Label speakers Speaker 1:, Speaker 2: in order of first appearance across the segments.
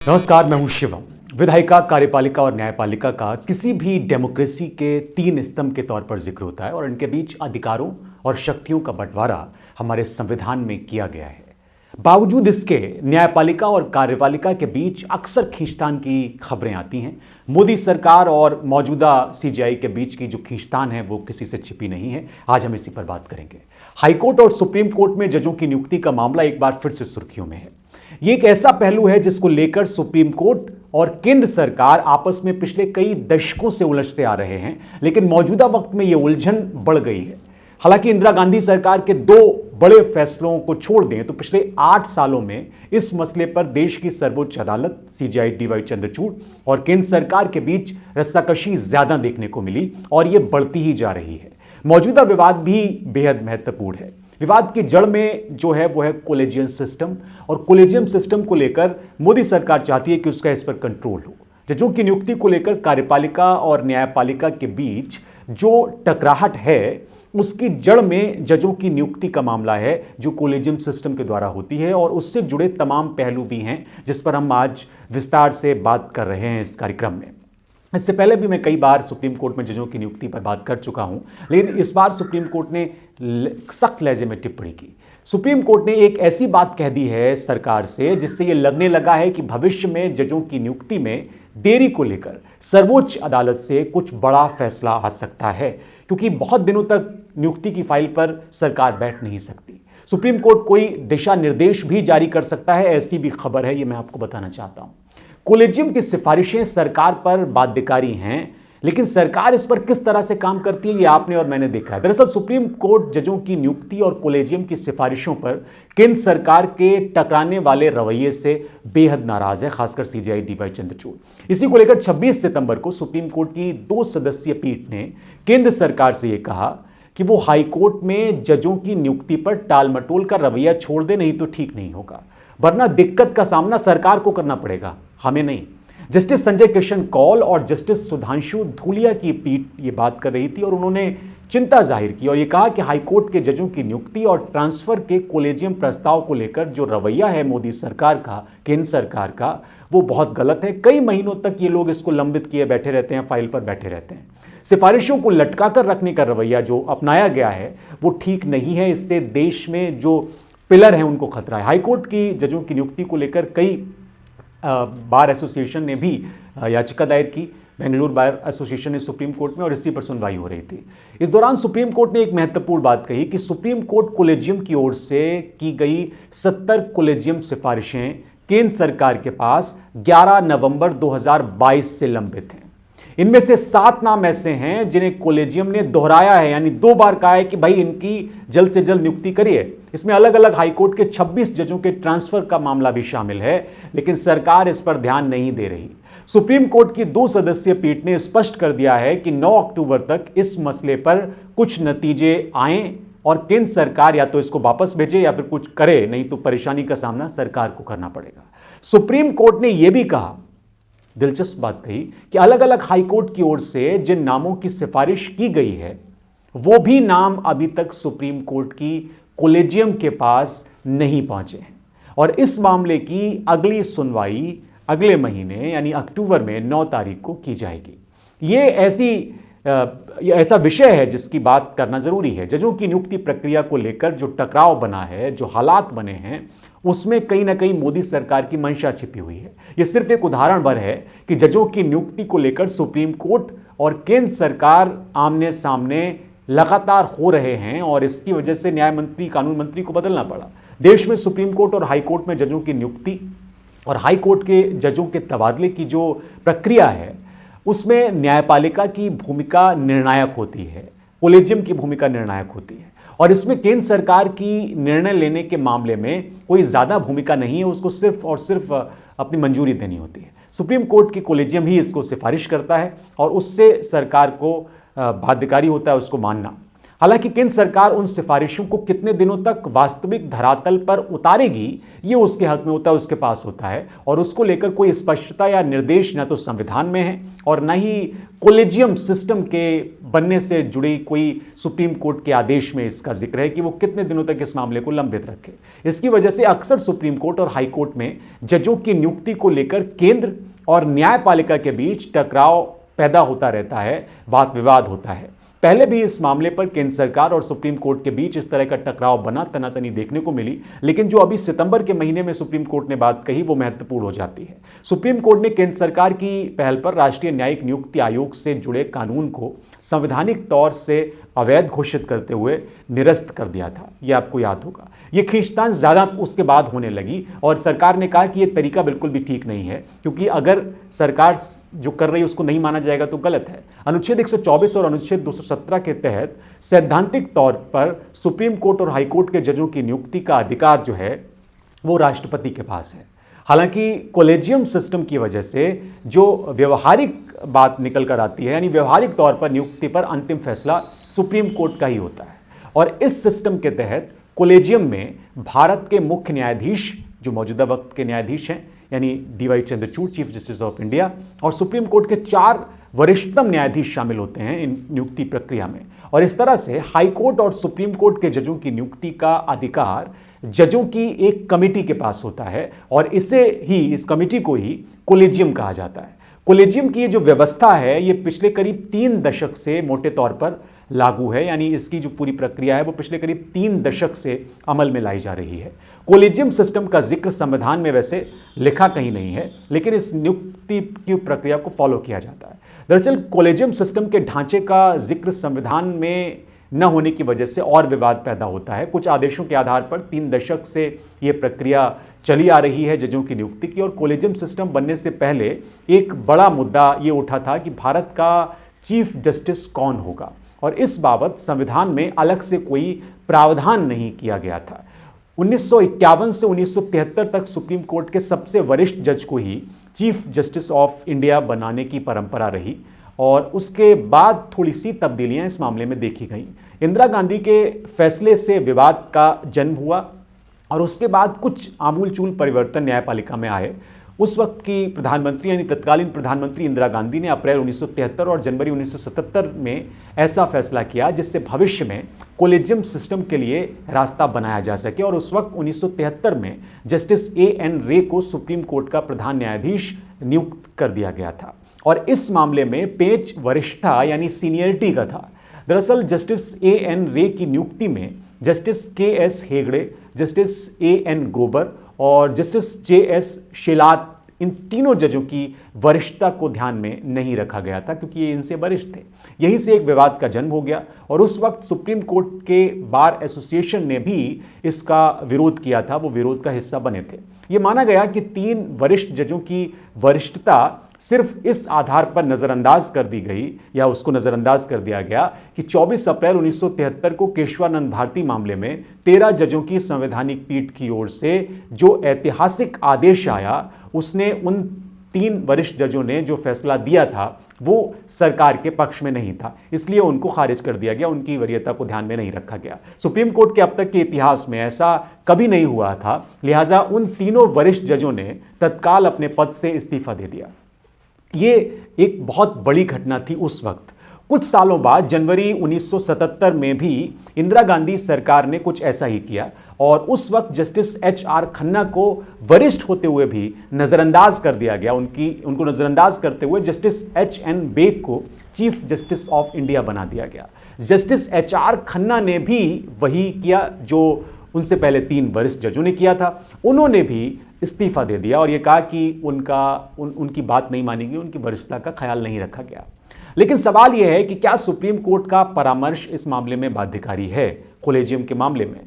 Speaker 1: नमस्कार, मैं हूं शिवम। विधायिका, कार्यपालिका और न्यायपालिका का किसी भी डेमोक्रेसी के तीन स्तंभ के तौर पर जिक्र होता है और इनके बीच अधिकारों और शक्तियों का बंटवारा हमारे संविधान में किया गया है। बावजूद इसके न्यायपालिका और कार्यपालिका के बीच अक्सर खींचतान की खबरें आती हैं। मोदी सरकार और मौजूदा सीजेआई के बीच की जो खींचतान है वो किसी से छिपी नहीं है। आज हम इसी पर बात करेंगे। हाईकोर्ट और सुप्रीम कोर्ट में जजों की नियुक्ति का मामला एक बार फिर से सुर्खियों में है। ये एक ऐसा पहलू है जिसको लेकर सुप्रीम कोर्ट और केंद्र सरकार आपस में पिछले कई दशकों से उलझते आ रहे हैं, लेकिन मौजूदा वक्त में यह उलझन बढ़ गई है। हालांकि इंदिरा गांधी सरकार के दो बड़े फैसलों को छोड़ दें तो पिछले 8 सालों में इस मसले पर देश की सर्वोच्च अदालत सीजेआई डीवाई चंद्रचूड़ और केंद्र सरकार के बीच रस्साकशी ज्यादा देखने को मिली और यह बढ़ती ही जा रही है। मौजूदा विवाद भी बेहद महत्वपूर्ण है। विवाद की जड़ में जो है वो है कोलेजियम सिस्टम, और कोलेजियम सिस्टम को लेकर मोदी सरकार चाहती है कि उसका इस पर कंट्रोल हो। जजों की नियुक्ति को लेकर कार्यपालिका और न्यायपालिका के बीच जो टकराहट है उसकी जड़ में जजों की नियुक्ति का मामला है जो कोलेजियम सिस्टम के द्वारा होती है, और उससे जुड़े तमाम पहलू भी हैं जिस पर हम आज विस्तार से बात कर रहे हैं इस कार्यक्रम में। इससे पहले भी मैं कई बार सुप्रीम कोर्ट में जजों की नियुक्ति पर बात कर चुका हूं, लेकिन इस बार सुप्रीम कोर्ट ने सख्त लहजे में टिप्पणी की। सुप्रीम कोर्ट ने एक ऐसी बात कह दी है सरकार से जिससे ये लगने लगा है कि भविष्य में जजों की नियुक्ति में देरी को लेकर सर्वोच्च अदालत से कुछ बड़ा फैसला आ सकता है, क्योंकि बहुत दिनों तक नियुक्ति की फाइल पर सरकार बैठ नहीं सकती। सुप्रीम कोर्ट कोई दिशा निर्देश भी जारी कर सकता है, ऐसी भी खबर है, ये मैं आपको बताना चाहता हूं। कोलेजियम की सिफारिशें सरकार पर बाध्यकारी हैं, लेकिन सरकार इस पर किस तरह से काम करती है ये आपने और मैंने देखा है। दरअसल सुप्रीम कोर्ट जजों की नियुक्ति और कोलेजियम की सिफारिशों पर केंद्र सरकार के टकराने वाले रवैये से बेहद नाराज है, खासकर सीजेआई डीवाई चंद्रचूड़। इसी को लेकर 26 सितंबर को सुप्रीम कोर्ट की 2 सदस्यीय पीठ ने केंद्र सरकार से यह कहा कि वो हाईकोर्ट में जजों की नियुक्ति पर टाल मटोल का रवैया छोड़ दे, नहीं तो ठीक नहीं होगा, वरना दिक्कत का सामना सरकार को करना पड़ेगा, हमें नहीं। जस्टिस संजय किशन कौल और जस्टिस सुधांशु धूलिया की पीठ ये बात कर रही थी और उन्होंने चिंता जाहिर की और ये कहा कि हाईकोर्ट के जजों की नियुक्ति और ट्रांसफर के कोलेजियम प्रस्ताव को लेकर जो रवैया है मोदी सरकार का, केंद्र सरकार का, वो बहुत गलत है। कई महीनों तक ये लोग इसको लंबित किए बैठे रहते हैं, फाइल पर बैठे रहते हैं। सिफारिशों को लटका कर रखने का रवैया जो अपनाया गया है वो ठीक नहीं है। इससे देश में जो पिलर हैं उनको खतरा है। हाईकोर्ट की जजों की नियुक्ति को लेकर कई बार एसोसिएशन ने भी याचिका दायर की। बेंगलुरु बार एसोसिएशन ने सुप्रीम कोर्ट में, और इसी पर सुनवाई हो रही थी। इस दौरान सुप्रीम कोर्ट ने एक महत्वपूर्ण बात कही कि सुप्रीम कोर्ट कोलेजियम की ओर से की गई 70 कोलेजियम सिफारिशें केंद्र सरकार के पास 11 नवंबर 2022 से लंबित हैं। इनमें से 7 नाम ऐसे हैं जिन्हें कोलेजियम ने दोहराया है, यानी 2 बार कहा है कि भाई इनकी जल्द से जल्द नियुक्ति करिए। इसमें अलग अलग हाईकोर्ट के 26 जजों के ट्रांसफर का मामला भी शामिल है, लेकिन सरकार इस पर ध्यान नहीं दे रही। सुप्रीम कोर्ट की 2 सदस्यीय पीठ ने स्पष्ट कर दिया है कि 9 अक्टूबर तक इस मसले पर कुछ नतीजे आएं और केंद्र सरकार या तो इसको वापस भेजे या फिर कुछ करे, नहीं तो परेशानी का सामना सरकार को करना पड़ेगा। सुप्रीम कोर्ट ने यह भी कहा, दिलचस्प बात कही, कि अलग अलग हाईकोर्ट की ओर से जिन नामों की सिफारिश की गई है वो भी नाम अभी तक सुप्रीम कोर्ट की कोलेजियम के पास नहीं पहुंचे हैं, और इस मामले की अगली सुनवाई अगले महीने यानी अक्टूबर में 9 तारीख को की जाएगी। ये ऐसा विषय है जिसकी बात करना जरूरी है। जजों की नियुक्ति प्रक्रिया को लेकर जो टकराव बना है, जो हालात बने हैं, उसमें कहीं ना कहीं मोदी सरकार की मंशा छिपी हुई है। यह सिर्फ एक उदाहरण भर है कि जजों की नियुक्ति को लेकर सुप्रीम कोर्ट और केंद्र सरकार आमने सामने लगातार हो रहे हैं, और इसकी वजह से न्याय मंत्री, कानून मंत्री को बदलना पड़ा। देश में सुप्रीम कोर्ट और हाई कोर्ट में जजों की नियुक्ति और हाई कोर्ट के जजों के तबादले की जो प्रक्रिया है उसमें न्यायपालिका की भूमिका निर्णायक होती है, कोलेजियम की भूमिका निर्णायक होती है, और इसमें केंद्र सरकार की निर्णय लेने के मामले में कोई ज़्यादा भूमिका नहीं है। उसको सिर्फ और सिर्फ अपनी मंजूरी देनी होती है। सुप्रीम कोर्ट की कोलेजियम ही इसको सिफारिश करता है और उससे सरकार को बाध्यकारी होता है उसको मानना। हालांकि केंद्र सरकार उन सिफारिशों को कितने दिनों तक वास्तविक धरातल पर उतारेगी, ये उसके हक में होता है, उसके पास होता है, और उसको लेकर कोई स्पष्टता या निर्देश न तो संविधान में है और न ही कोलेजियम सिस्टम के बनने से जुड़ी कोई सुप्रीम कोर्ट के आदेश में इसका जिक्र है कि वो कितने दिनों तक इस मामले को लंबित रखे। इसकी वजह से अक्सर सुप्रीम कोर्ट और हाई कोर्ट में जजों की नियुक्ति को लेकर केंद्र और न्यायपालिका के बीच टकराव पैदा होता रहता है, वाद विवाद होता है। पहले भी इस मामले पर केंद्र सरकार और सुप्रीम कोर्ट के बीच इस तरह का टकराव बना तनातनी देखने को मिली, लेकिन जो अभी सितंबर के महीने में सुप्रीम कोर्ट ने बात कही वो महत्वपूर्ण हो जाती है। सुप्रीम कोर्ट ने केंद्र सरकार की पहल पर राष्ट्रीय न्यायिक नियुक्ति आयोग से जुड़े कानून को संवैधानिक तौर से अवैध घोषित करते हुए निरस्त कर दिया था। यह आपको याद होगा। यह खींचतान ज्यादा उसके बाद होने लगी और सरकार ने कहा कि यह तरीका बिल्कुल भी ठीक नहीं है, क्योंकि अगर सरकार जो कर रही है उसको नहीं माना जाएगा तो गलत है। अनुच्छेद 124 और अनुच्छेद 217 के तहत सैद्धांतिक तौर पर सुप्रीम कोर्ट और हाई कोर्ट के जजों की नियुक्ति का अधिकार जो है वो राष्ट्रपति के पास है। हालांकि कोलेजियम सिस्टम की वजह से जो व्यवहारिक बात निकल कर आती है, यानी व्यवहारिक तौर पर नियुक्ति पर अंतिम फैसला सुप्रीम कोर्ट का ही होता है, और इस सिस्टम के तहत कोलेजियम में भारत के मुख्य न्यायाधीश जो मौजूदा वक्त के न्यायाधीश हैं, यानी DY Chandrachud chief justice of India, और सुप्रीम कोर्ट के 4 वरिष्ठतम न्यायाधीश शामिल होते हैं इन नियुक्ति प्रक्रिया में। और इस तरह से हाई कोर्ट और सुप्रीम कोर्ट के जजों की नियुक्ति का अधिकार जजों की एक कमेटी के पास होता है, और इस कमेटी को ही कोलेजियम कहा जाता है। कोलेजियम की ये जो व्यवस्था है ये पिछले करीब 3 दशक से मोटे तौर पर लागू है, यानी इसकी जो पूरी प्रक्रिया है वो पिछले करीब 3 दशक से अमल में लाई जा रही है। कोलेजियम सिस्टम का जिक्र संविधान में वैसे लिखा कहीं नहीं है, लेकिन इस नियुक्ति की प्रक्रिया को फॉलो किया जाता है। दरअसल कोलेजियम सिस्टम के ढांचे का जिक्र संविधान में न होने की वजह से और विवाद पैदा होता है। कुछ आदेशों के आधार पर 3 दशक से ये प्रक्रिया चली आ रही है जजों की नियुक्ति की, और कोलेजियम सिस्टम बनने से पहले एक बड़ा मुद्दा ये उठा था कि भारत का चीफ जस्टिस कौन होगा, और इस बाबत संविधान में अलग से कोई प्रावधान नहीं किया गया था। 1951 से 1973 तक सुप्रीम कोर्ट के सबसे वरिष्ठ जज को ही चीफ जस्टिस ऑफ इंडिया बनाने की परंपरा रही, और उसके बाद थोड़ी सी तब्दीलियां इस मामले में देखी गई। इंदिरा गांधी के फैसले से विवाद का जन्म हुआ, और उसके बाद कुछ आमूलचूल परिवर्तन न्यायपालिका में आए। उस वक्त की प्रधानमंत्री यानी तत्कालीन प्रधानमंत्री इंदिरा गांधी ने अप्रैल 1973 और जनवरी 1977 में ऐसा फैसला किया जिससे भविष्य में कोलेजियम सिस्टम के लिए रास्ता बनाया जा सके, और उस वक्त 1973 में जस्टिस A.N. रे को सुप्रीम कोर्ट का प्रधान न्यायाधीश नियुक्त कर दिया गया था, और इस मामले में पेच वरिष्ठता यानी सीनियरिटी का था। दरअसल जस्टिस A.N. रे की नियुक्ति में justice K.S. Hegde, justice A.N. Grover और जस्टिस J.S. शेलात, इन तीनों जजों की वरिष्ठता को ध्यान में नहीं रखा गया था, क्योंकि ये इनसे वरिष्ठ थे। यहीं से एक विवाद का जन्म हो गया, और उस वक्त सुप्रीम कोर्ट के बार एसोसिएशन ने भी इसका विरोध किया था, वो विरोध का हिस्सा बने थे। ये माना गया कि 3 वरिष्ठ जजों की वरिष्ठता सिर्फ इस आधार पर नजरअंदाज कर दी गई, या उसको नजरअंदाज कर दिया गया कि 24 अप्रैल 1973 को केशवानंद भारती मामले में 13 जजों की संवैधानिक पीठ की ओर से जो ऐतिहासिक आदेश आया, उसने उन 3 वरिष्ठ जजों ने जो फैसला दिया था वो सरकार के पक्ष में नहीं था, इसलिए उनको खारिज कर दिया गया, उनकी वरीयता को ध्यान में नहीं रखा गया। सुप्रीम कोर्ट के अब तक के इतिहास में ऐसा कभी नहीं हुआ था, लिहाजा उन तीनों वरिष्ठ जजों ने तत्काल अपने पद से इस्तीफा दे दिया। ये एक बहुत बड़ी घटना थी उस वक्त। कुछ सालों बाद जनवरी 1977 में भी इंदिरा गांधी सरकार ने कुछ ऐसा ही किया, और उस वक्त जस्टिस H.R. खन्ना को वरिष्ठ होते हुए भी नज़रअंदाज कर दिया गया। उनको नज़रअंदाज करते हुए जस्टिस H.N. बेग को चीफ जस्टिस ऑफ इंडिया बना दिया गया। Justice H.R. खन्ना ने भी वही किया जो उनसे पहले 3 वरिष्ठ जजों ने किया था। उन्होंने भी इस्तीफा दे दिया और ये कहा कि उनकी बात नहीं मानी गई, उनकी वरिष्ठता का ख्याल नहीं रखा गया। लेकिन सवाल यह है कि क्या सुप्रीम कोर्ट का परामर्श इस मामले में बाध्यकारी है? कोलेजियम के मामले में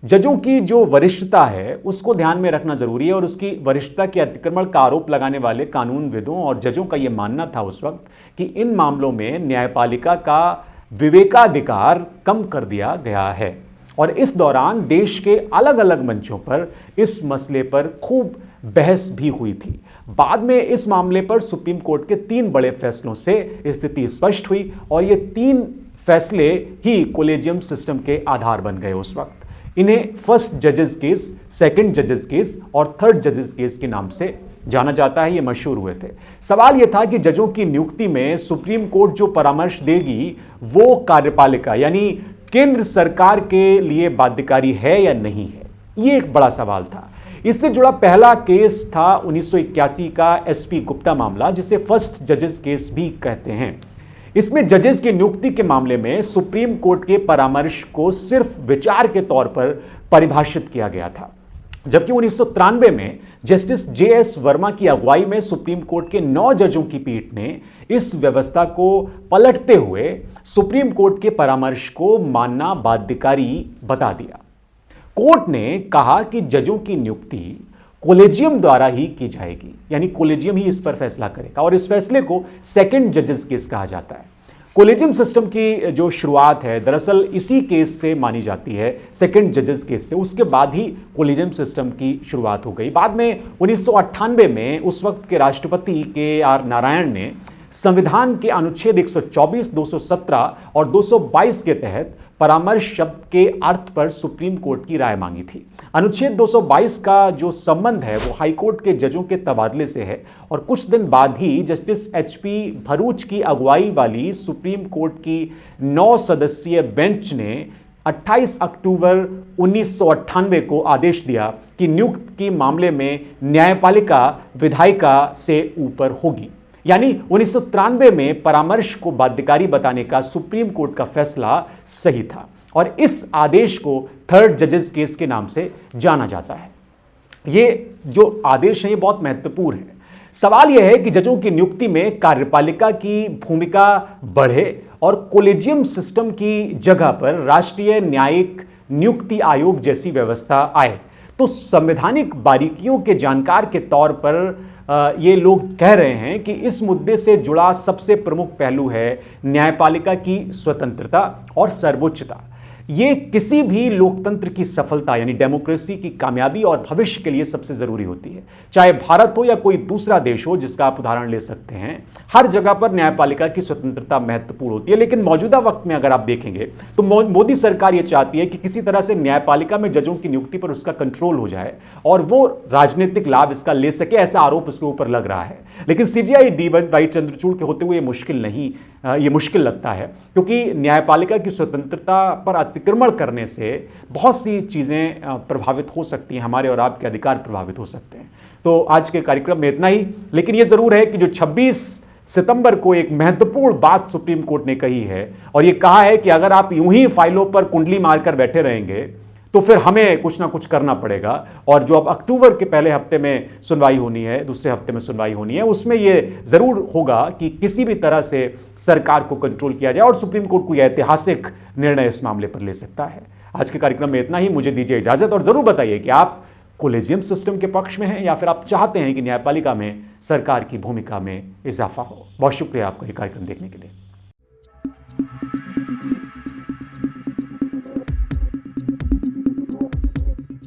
Speaker 1: जजों की जो वरिष्ठता है उसको ध्यान में रखना जरूरी है, और उसकी वरिष्ठता के अतिक्रमण का आरोप लगाने वाले कानूनविदों और जजों का यह मानना था उस वक्त कि इन मामलों में न्यायपालिका का विवेकाधिकार कम कर दिया गया है। और इस दौरान देश के अलग अलग मंचों पर इस मसले पर खूब बहस भी हुई थी। बाद में इस मामले पर सुप्रीम कोर्ट के 3 बड़े फैसलों से स्थिति स्पष्ट हुई, और ये 3 फैसले ही कोलेजियम सिस्टम के आधार बन गए। उस वक्त इन्हें फर्स्ट जजेस केस, सेकंड जजेस केस और थर्ड जजेस केस के नाम से जाना जाता है। ये मशहूर हुए थे। सवाल यह था कि जजों की नियुक्ति में सुप्रीम कोर्ट जो परामर्श देगी वो कार्यपालिका यानी केंद्र सरकार के लिए बाध्यकारी है या नहीं है। ये एक बड़ा सवाल था। इससे जुड़ा पहला केस था 1981 का एसपी गुप्ता मामला, जिसे फर्स्ट जजेस केस भी कहते हैं। इसमें जजेस की नियुक्ति के मामले में सुप्रीम कोर्ट के परामर्श को सिर्फ विचार के तौर पर परिभाषित किया गया था, जबकि 1993 में जस्टिस जेएस वर्मा की अगुवाई में सुप्रीम कोर्ट के 9 जजों की पीठ ने इस व्यवस्था को पलटते हुए सुप्रीम कोर्ट के परामर्श को मानना बाध्यकारी बता दिया। कोर्ट ने कहा कि जजों की नियुक्ति कोलेजियम द्वारा ही की जाएगी, यानी कोलेजियम ही इस पर फैसला करेगा, और इस फैसले को सेकंड जजेस केस कहा जाता है। कोलेजियम सिस्टम की जो शुरुआत है दरअसल इसी केस से मानी जाती है, सेकंड जजेस केस से। उसके बाद ही कोलेजियम सिस्टम की शुरुआत हो गई। बाद में 1998 में उस वक्त के राष्ट्रपति के.आर. नारायण ने संविधान के अनुच्छेद 124, 217 और 222 के तहत परामर्श शब्द के अर्थ पर सुप्रीम कोर्ट की राय मांगी थी। अनुच्छेद 222 का जो संबंध है वो हाईकोर्ट के जजों के तबादले से है, और कुछ दिन बाद ही जस्टिस एचपी भरूच की अगुवाई वाली सुप्रीम कोर्ट की 9 सदस्यीय बेंच ने 28 अक्टूबर 1998 को आदेश दिया कि नियुक्ति के मामले में न्यायपालिका विधायिका से ऊपर होगी। यानी 1993 में परामर्श को बाध्यकारी बताने का सुप्रीम कोर्ट का फैसला सही था, और इस आदेश को थर्ड जजेस केस के नाम से जाना जाता है। ये जो आदेश है ये बहुत महत्वपूर्ण है। सवाल यह है कि जजों की नियुक्ति में कार्यपालिका की भूमिका बढ़े और कोलेजियम सिस्टम की जगह पर राष्ट्रीय न्यायिक नियुक्ति आयोग जैसी व्यवस्था आए, तो संवैधानिक बारीकियों के जानकार के तौर पर ये लोग कह रहे हैं कि इस मुद्दे से जुड़ा सबसे प्रमुख पहलू है न्यायपालिका की स्वतंत्रता और सर्वोच्चता। ये किसी भी लोकतंत्र की सफलता यानी डेमोक्रेसी की कामयाबी और भविष्य के लिए सबसे जरूरी होती है। चाहे भारत हो या कोई दूसरा देश हो जिसका आप उदाहरण ले सकते हैं, हर जगह पर न्यायपालिका की स्वतंत्रता महत्वपूर्ण होती है। लेकिन मौजूदा वक्त में अगर आप देखेंगे तो मोदी सरकार ये चाहती है कि किसी तरह से न्यायपालिका में जजों की नियुक्ति पर उसका कंट्रोल हो जाए और वो राजनीतिक लाभ इसका ले सके, ऐसा आरोप उसके ऊपर लग रहा है। लेकिन सीजेआई डी.वाई. चंद्रचूड़ के होते हुए ये मुश्किल लगता है, क्योंकि न्यायपालिका की स्वतंत्रता पर अतिक्रमण करने से बहुत सी चीज़ें प्रभावित हो सकती हैं, हमारे और आपके अधिकार प्रभावित हो सकते हैं। तो आज के कार्यक्रम में इतना ही, लेकिन ये ज़रूर है कि जो 26 सितंबर को एक महत्वपूर्ण बात सुप्रीम कोर्ट ने कही है, और ये कहा है कि अगर आप यूं ही फाइलों पर कुंडली मारकर बैठे रहेंगे तो फिर हमें कुछ ना कुछ करना पड़ेगा। और जो अब अक्टूबर के पहले हफ्ते में सुनवाई होनी है, दूसरे हफ्ते में सुनवाई होनी है, उसमें यह ज़रूर होगा कि किसी भी तरह से सरकार को कंट्रोल किया जाए, और सुप्रीम कोर्ट कोई ऐतिहासिक निर्णय इस मामले पर ले सकता है। आज के कार्यक्रम में इतना ही। मुझे दीजिए इजाज़त, और ज़रूर बताइए कि आप कोलेजियम सिस्टम के पक्ष में हैं या फिर आप चाहते हैं कि न्यायपालिका में सरकार की भूमिका में इजाफा हो। बहुत शुक्रिया आपका ये कार्यक्रम देखने के लिए।